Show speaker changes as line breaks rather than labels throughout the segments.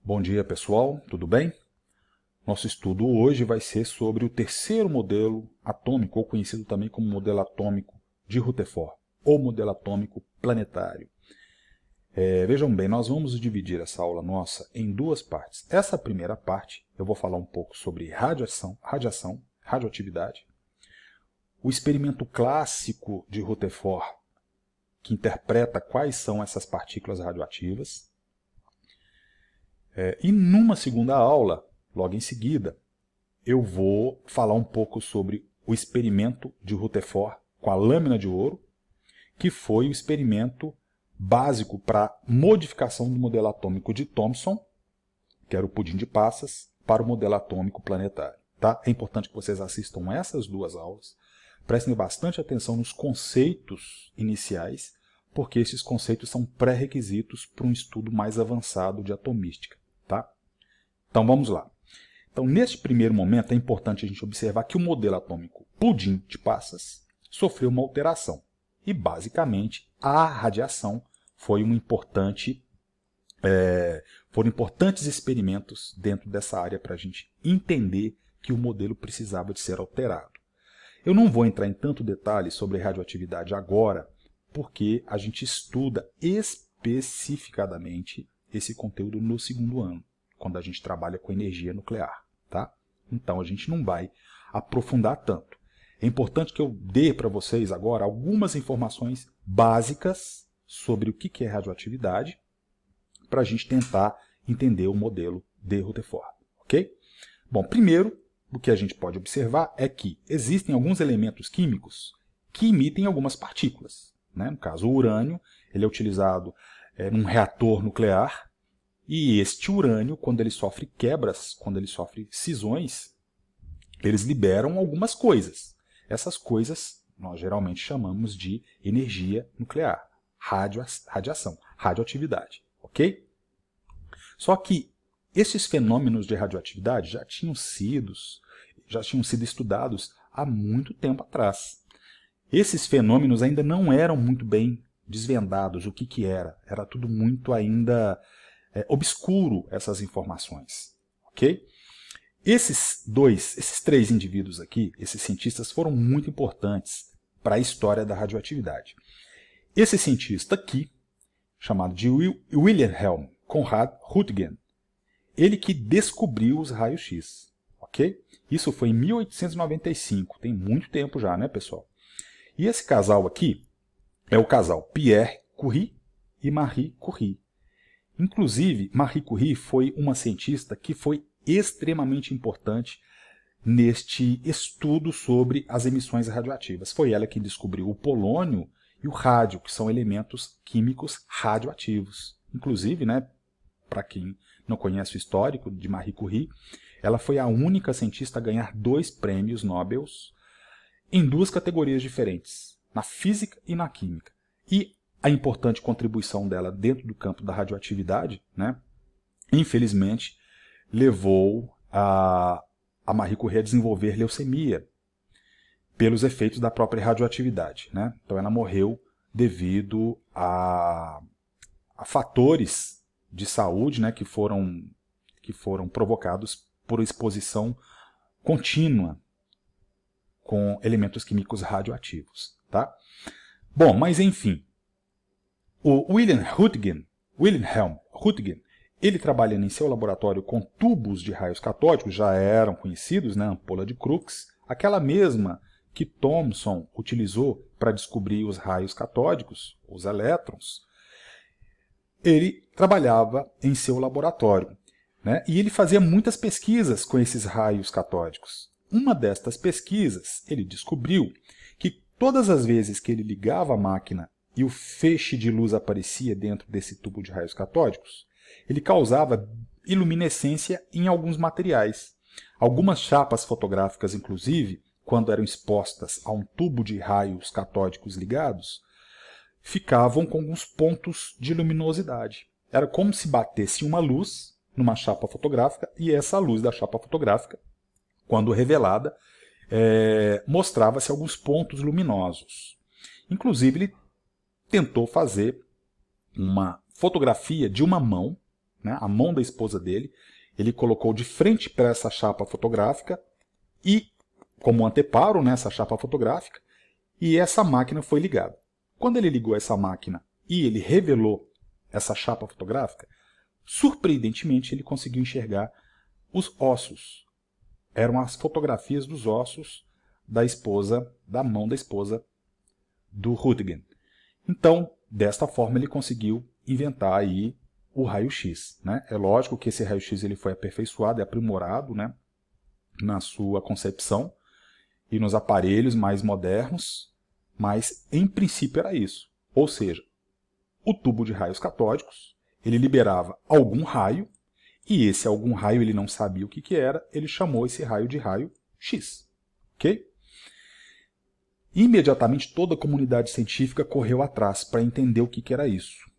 Bom dia, pessoal, tudo bem? Nosso estudo hoje vai ser sobre o terceiro modelo atômico, ou conhecido também como modelo atômico de Rutherford, ou modelo atômico planetário. Vejam bem, nós vamos dividir essa aula nossa em duas partes. Essa primeira parte, eu vou falar um pouco sobre radioatividade, o experimento clássico de Rutherford, que interpreta quais são essas partículas radioativas. E numa segunda aula, logo em seguida, eu vou falar um pouco sobre o experimento de Rutherford com a lâmina de ouro, que foi o experimento básico para modificação do modelo atômico de Thomson, que era o pudim de passas, para o modelo atômico planetário. Tá? É importante que vocês assistam essas duas aulas, prestem bastante atenção nos conceitos iniciais, porque esses conceitos são pré-requisitos para um estudo mais avançado de atomística. Tá? Então vamos lá. Então, neste primeiro momento, é importante a gente observar que o modelo atômico pudim de passas sofreu uma alteração. E, basicamente, a radiação foi foram importantes experimentos dentro dessa área para a gente entender que o modelo precisava de ser alterado. Eu não vou entrar em tanto detalhe sobre radioatividade agora, porque a gente estuda especificadamente esse conteúdo no segundo ano, quando a gente trabalha com energia nuclear. Tá? Então, a gente não vai aprofundar tanto. É importante que eu dê para vocês agora algumas informações básicas sobre o que é radioatividade, para a gente tentar entender o modelo de Rutherford. Ok? Bom, primeiro, o que a gente pode observar é que existem alguns elementos químicos que emitem algumas partículas. Né? No caso, o urânio ele é utilizado num reator nuclear, e este urânio, quando ele sofre quebras, quando ele sofre cisões, eles liberam algumas coisas. Essas coisas nós geralmente chamamos de energia nuclear, radiação, radioatividade. Ok? Só que esses fenômenos de radioatividade já tinham sido estudados há muito tempo atrás. Esses fenômenos ainda não eram muito bem desvendados, o que era. Era tudo muito ainda obscuro, essas informações. Ok? Esses três indivíduos aqui, esses cientistas, foram muito importantes para a história da radioatividade. Esse cientista aqui, chamado de Wilhelm Conrad Röntgen, ele que descobriu os raios-x. Ok? Isso foi em 1895, tem muito tempo já, né, pessoal? E esse casal aqui é o casal Pierre Curie e Marie Curie. Inclusive, Marie Curie foi uma cientista que foi extremamente importante neste estudo sobre as emissões radioativas. Foi ela que descobriu o polônio e o rádio, que são elementos químicos radioativos. Inclusive, né, para quem não conhece o histórico de Marie Curie, ela foi a única cientista a ganhar 2 prêmios Nobel em 2 categorias diferentes, na física e na química. E a importante contribuição dela dentro do campo da radioatividade, né, infelizmente, levou a Marie Curie a desenvolver leucemia pelos efeitos da própria radioatividade. Né? Então ela morreu devido a fatores de saúde, né, que foram provocados por exposição contínua com elementos químicos radioativos. Tá? Bom, mas enfim, o Wilhelm Röntgen, ele trabalhando em seu laboratório com tubos de raios catódicos, já eram conhecidos, né, ampola de Crookes, aquela mesma que Thomson utilizou para descobrir os raios catódicos, os elétrons. Ele trabalhava em seu laboratório, né, e ele fazia muitas pesquisas com esses raios catódicos. Uma destas pesquisas, ele descobriu que todas as vezes que ele ligava a máquina e o feixe de luz aparecia dentro desse tubo de raios catódicos, ele causava iluminescência em alguns materiais. Algumas chapas fotográficas, inclusive, quando eram expostas a um tubo de raios catódicos ligados, ficavam com alguns pontos de luminosidade. Era como se batesse uma luz numa chapa fotográfica e essa luz da chapa fotográfica, quando revelada, mostrava-se alguns pontos luminosos. Inclusive, ele tentou fazer uma fotografia de uma mão né, a mão da esposa dele, ele colocou de frente para essa chapa fotográfica e como anteparo nessa chapa fotográfica, e essa máquina foi ligada. Quando ele ligou essa máquina e ele revelou essa chapa fotográfica, surpreendentemente ele conseguiu enxergar os ossos. Eram as fotografias dos ossos da esposa, da mão da esposa do Röntgen. Então, desta forma, ele conseguiu inventar aí o raio-x, né? É lógico que esse raio-x ele foi aperfeiçoado e aprimorado, né, na sua concepção e nos aparelhos mais modernos, mas em princípio era isso. Ou seja, o tubo de raios catódicos, ele liberava algum raio, e esse algum raio ele não sabia o que era, ele chamou esse raio de raio X. Ok? Imediatamente toda a comunidade científica correu atrás para entender o que era isso.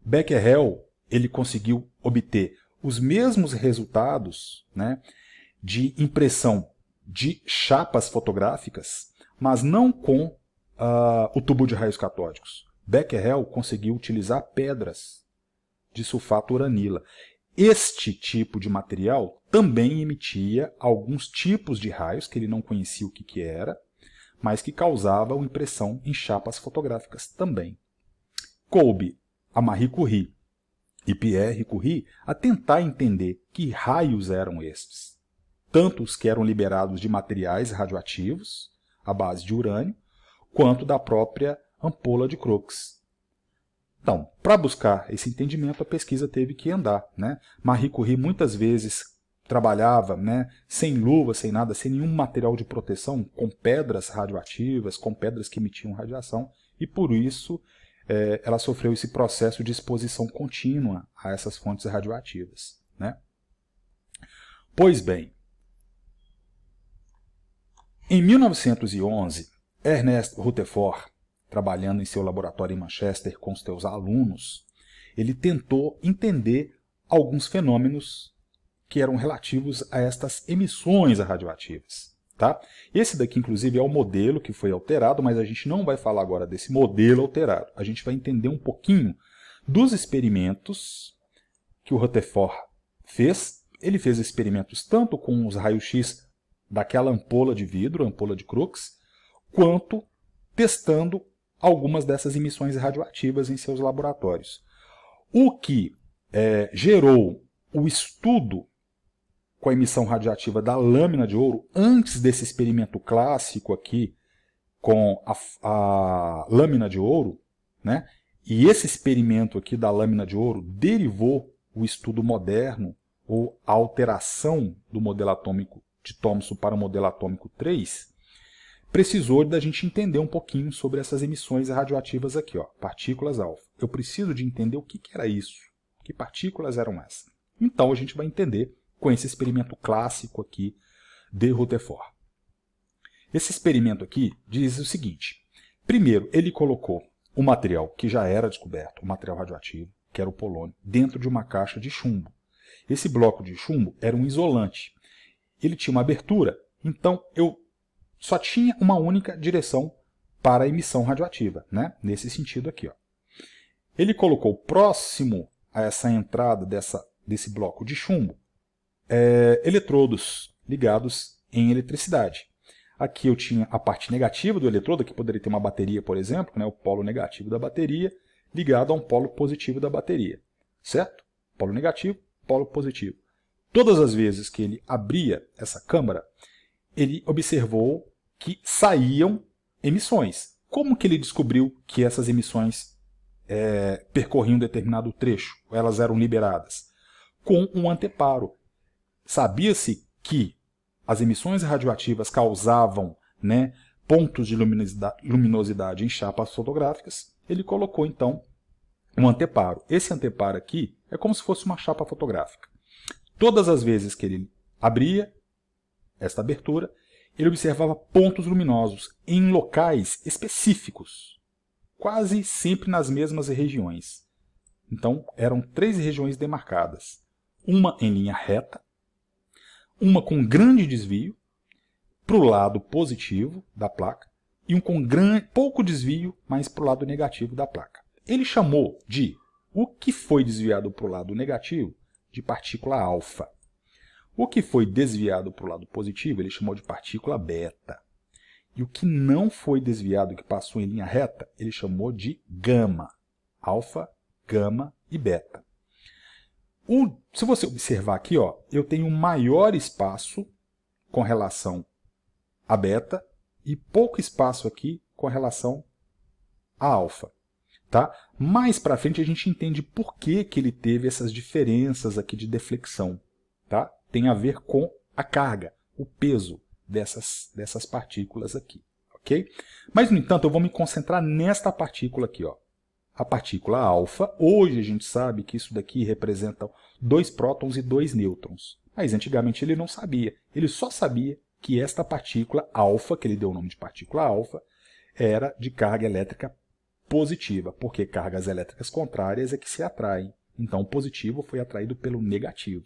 Becquerel ele conseguiu obter os mesmos resultados, né, de impressão de chapas fotográficas, mas não com o tubo de raios catódicos. Becquerel conseguiu utilizar pedras de sulfato uranila. Este tipo de material também emitia alguns tipos de raios, que ele não conhecia o que era, mas que causavam impressão em chapas fotográficas também. Coube a Marie Curie e Pierre Curie a tentar entender que raios eram estes, tanto os que eram liberados de materiais radioativos, à base de urânio, quanto da própria ampola de Crookes. Então, para buscar esse entendimento, a pesquisa teve que andar, né? Marie Curie muitas vezes trabalhava, né, sem luva, sem nada, sem nenhum material de proteção, com pedras radioativas, com pedras que emitiam radiação, e por isso ela sofreu esse processo de exposição contínua a essas fontes radioativas, né? Pois bem, em 1911, Ernest Rutherford, trabalhando em seu laboratório em Manchester com os seus alunos, ele tentou entender alguns fenômenos que eram relativos a estas emissões radioativas. Tá? Esse daqui, inclusive, é o modelo que foi alterado, mas a gente não vai falar agora desse modelo alterado. A gente vai entender um pouquinho dos experimentos que o Rutherford fez. Ele fez experimentos tanto com os raios-x daquela ampola de vidro, ampola de Crookes, quanto testando algumas dessas emissões radioativas em seus laboratórios. O que gerou o estudo com a emissão radioativa da lâmina de ouro, antes desse experimento clássico aqui, com a lâmina de ouro, né? E esse experimento aqui da lâmina de ouro derivou o estudo moderno, ou a alteração do modelo atômico de Thomson para o modelo atômico 3, precisou da gente entender um pouquinho sobre essas emissões radioativas aqui, ó, partículas alfa. Eu preciso de entender o que era isso, que partículas eram essas. Então a gente vai entender com esse experimento clássico aqui de Rutherford. Esse experimento aqui diz o seguinte: primeiro, ele colocou o material que já era descoberto, o material radioativo, que era o polônio, dentro de uma caixa de chumbo. Esse bloco de chumbo era um isolante. Ele tinha uma abertura, então eu só tinha uma única direção para a emissão radioativa, né? Nesse sentido aqui, ó. Ele colocou próximo a essa entrada desse bloco de chumbo eletrodos ligados em eletricidade. Aqui eu tinha a parte negativa do eletrodo, que poderia ter uma bateria, por exemplo, né, o polo negativo da bateria, ligado a um polo positivo da bateria. Certo? Polo negativo, polo positivo. Todas as vezes que ele abria essa câmara, ele observou que saíam emissões. Como que ele descobriu que essas emissões percorriam um determinado trecho? Ou elas eram liberadas? Com um anteparo. Sabia-se que as emissões radioativas causavam, né, pontos de luminosidade em chapas fotográficas. Ele colocou, então, um anteparo. Esse anteparo aqui é como se fosse uma chapa fotográfica. Todas as vezes que ele abria esta abertura, ele observava pontos luminosos em locais específicos, quase sempre nas mesmas regiões. Então, eram 3 regiões demarcadas. Uma em linha reta, uma com grande desvio para o lado positivo da placa e um com pouco desvio, mas para o lado negativo da placa. Ele chamou de O que foi desviado para o lado negativo? De partícula alfa. O que foi desviado para o lado positivo, ele chamou de partícula beta. E o que não foi desviado, que passou em linha reta, ele chamou de gama. Alfa, gama e beta. Se você observar aqui, ó, eu tenho um maior espaço com relação a beta e pouco espaço aqui com relação a alfa. Tá? Mais para frente a gente entende por que ele teve essas diferenças aqui de deflexão. Tá? Tem a ver com a carga, o peso dessas partículas aqui. Okay? Mas, no entanto, eu vou me concentrar nesta partícula aqui. Ó. A partícula alfa. Hoje a gente sabe que isso daqui representa 2 prótons e 2 nêutrons. Mas antigamente ele não sabia. Ele só sabia que esta partícula alfa, que ele deu o nome de partícula alfa, era de carga elétrica positiva, porque cargas elétricas contrárias é que se atraem. Então o positivo foi atraído pelo negativo.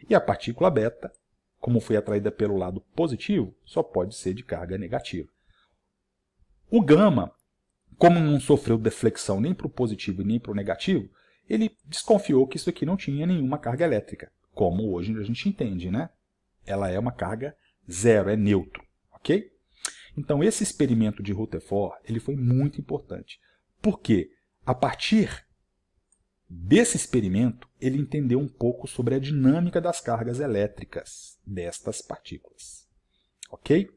E a partícula beta, como foi atraída pelo lado positivo, só pode ser de carga negativa. O gama, como não sofreu deflexão nem para o positivo e nem para o negativo, ele desconfiou que isso aqui não tinha nenhuma carga elétrica, como hoje a gente entende, né? Ela é uma carga zero, é neutro, ok? Então esse experimento de Rutherford ele foi muito importante, porque a partir desse experimento ele entendeu um pouco sobre a dinâmica das cargas elétricas destas partículas, ok?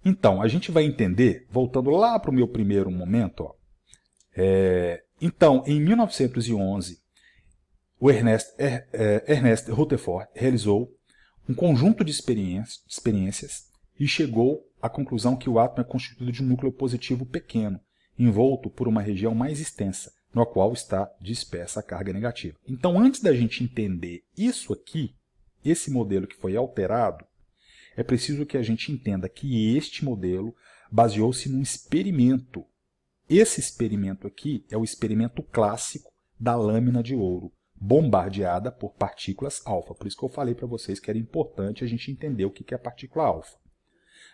Então a gente vai entender, voltando lá para o meu primeiro momento, ó, então em 1911 o Ernest Rutherford realizou um conjunto de experiências e chegou à conclusão que o átomo é constituído de um núcleo positivo pequeno, envolto por uma região mais extensa, no qual está dispersa a carga negativa. Então, antes da gente entender isso aqui, esse modelo que foi alterado, é preciso que a gente entenda que este modelo baseou-se num experimento. Esse experimento aqui é o experimento clássico da lâmina de ouro, bombardeada por partículas alfa. Por isso que eu falei para vocês que era importante a gente entender o que é a partícula alfa.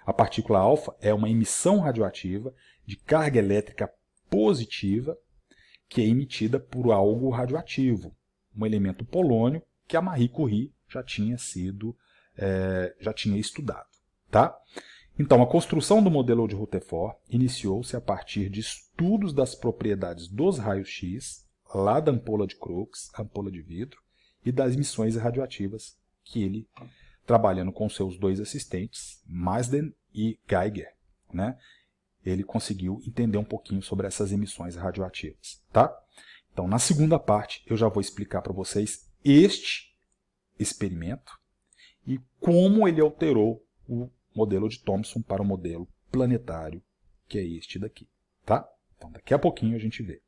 A partícula alfa é uma emissão radioativa de carga elétrica positiva que é emitida por algo radioativo, um elemento polônio que a Marie Curie já tinha estudado. Tá? Então, a construção do modelo de Rutherford iniciou-se a partir de estudos das propriedades dos raios-x, lá da ampola de Crookes, ampola de vidro, e das emissões radioativas que ele, trabalhando com seus 2 assistentes, Marsden e Geiger, né, ele conseguiu entender um pouquinho sobre essas emissões radioativas. Tá? Então, na segunda parte, eu já vou explicar para vocês este experimento e como ele alterou o modelo de Thomson para o modelo planetário, que é este daqui. Tá? Então, daqui a pouquinho a gente vê.